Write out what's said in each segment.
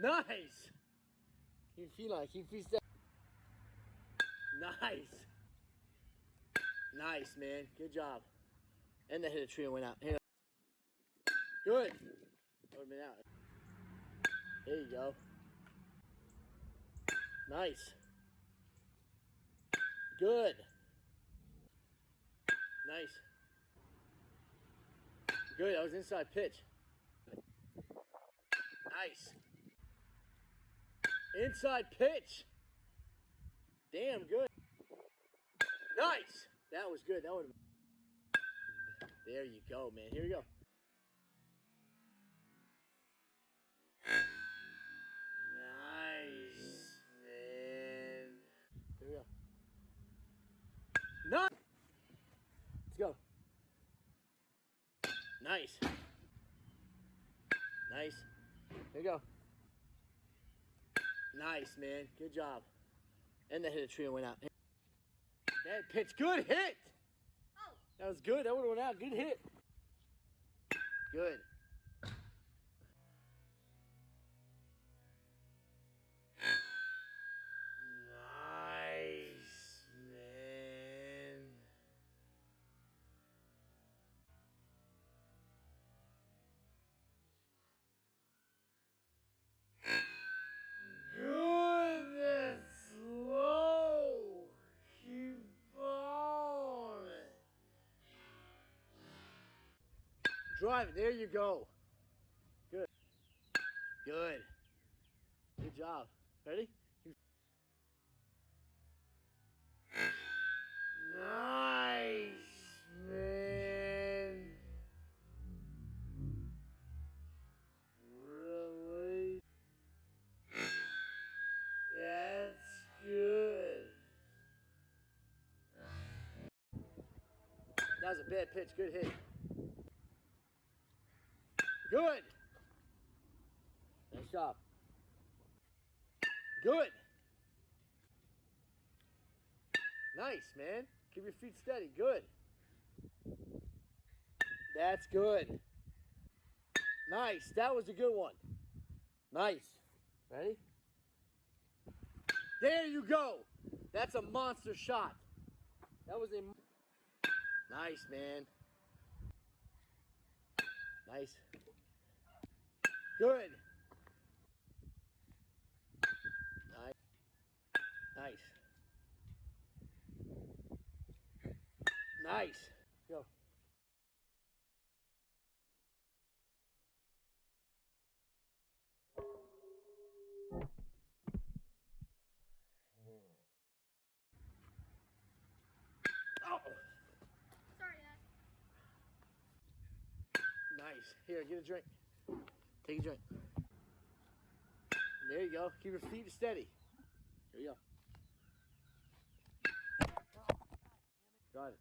Nice. Keep feeling, keep feet steady. Nice. Nice, man. Good job. And that hit a tree and went out. Here. Good. That would have been out. There you go. Nice. Good. Nice. Good. That was inside pitch. Nice. Inside pitch. Damn good. Nice. That was good. That would. There you go, man. Here we go. Nice, man. Here we go. Nice. Let's go. Nice. Nice. Here we go. Nice, man. Good job. And that hit a tree and went out. Bad pitch. Good hit. Oh. That was good. That would have went out. Good hit. Good. Nice, man. Good and slow. Keep on. Drive it. There you go. Good. Good. Good job. Ready? Nice, man. Really? That's good. That was a bad pitch. Good hit. Good. Nice job. Good. Nice, man. Keep your feet steady. Good. That's good. Nice. That was a good one. Nice. Ready? There you go. That's a monster shot. That was a... Nice, man. Nice. Good. Nice. Nice. Nice. Go. Oh. Sorry, Dad. Nice. Here, get a drink. Take a drink. There you go. Keep your feet steady. Here we go. Drive it.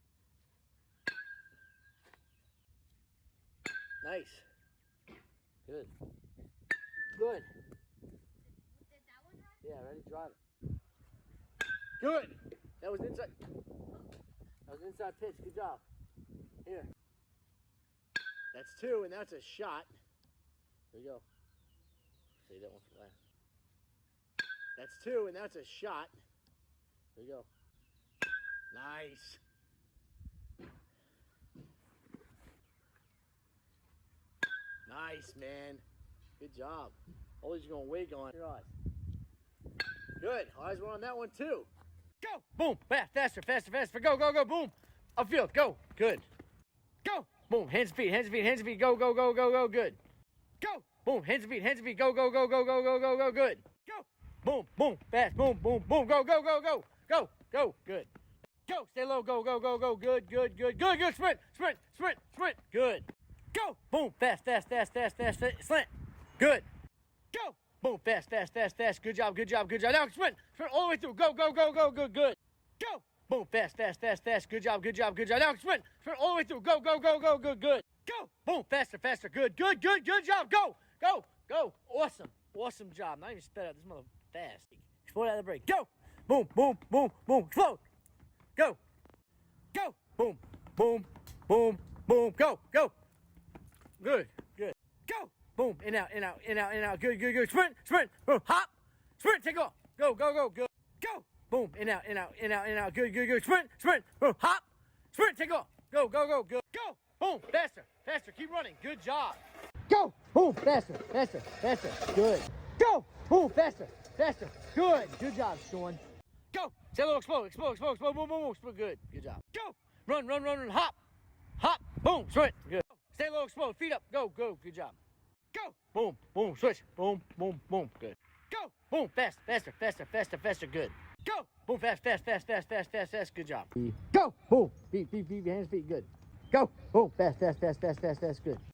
Nice. Good. Good. Did that one drive? Yeah, ready? Drive it. Good. That was inside. That was inside pitch. Good job. Here. That's two, and that's a shot. There you go. Save that one for last. That's two, and that's a shot. There you go. Nice. Nice, man. Good job. Always going to wig on your eyes. Good. Eyes were on that one, too. Go. Boom. Faster, faster, faster. Go, go, go. Boom. Upfield. Go. Good. Go. Boom. Hands and feet, hands and feet, hands and feet. Go, go, go, go, go. Good. Go. Boom. Hands and feet, hands and feet. Go, go, go, go, go, go, go, go. Good. Go. Boom, boom. Fast. Boom, boom, boom. Go, go, go, go. Go, go. Good. Go. Stay low. Go, go, go, go. Good, good, good, good, good. Sprint, sprint, sprint, sprint. Good. Go. Boom. Fast, fast, fast, fast, fast, fast. Slant. Good. Go. Boom. Fast, fast, fast, fast. Good job, good job, good job. Now sprint. Sprint all the way through. Go, go, go, go, good, good. Go. Boom. Fast, fast, fast, fast. Good job, good job, good job. Now sprint. Sprint all the way through. Go, go, go, go, good, good. Go. Boom. Faster, faster. Good, good, good, good job. Go. Go. Go. Awesome. Awesome job. Not even sped out this mother fast. Explode out of the break. Go. Boom, boom, boom, boom. Explode. Go. Go. Boom, boom, boom, boom. Go, go. Good, good. Go. boom, in out, in out, in out, in out. Good, good, good. Sprint, sprint, boom, hop, sprint, take off. Go, go, go, good. Go, boom, in out, in out, in out, in out. Good, good, good. Sprint, sprint, boom, hop, sprint, take off. Go, go, go, good. Go, boom, faster, faster. Keep running. Good job. Go, boom, faster, faster, faster. Good. Go, boom, faster, faster. Good. Good job, Sean. Go. Say a little explode, explode, explode, explode, boom, boom, boom. Explode. Good. Good job. Go. Run, run, run, run. Hop, hop, boom, sprint. Good. Stay low, explode. Feet up. Go, go. Good job. Go. Boom, boom, switch. Boom, boom, boom. Good. Go. Boom, fast, faster, faster, faster, faster. Good. Go. Boom, fast, fast, fast, fast, fast, fast, fast. Good job. Go. Boom. Feet, feet, feet, hands, feet. Good. Go. Boom, fast, fast, fast, fast, fast, fast. Good.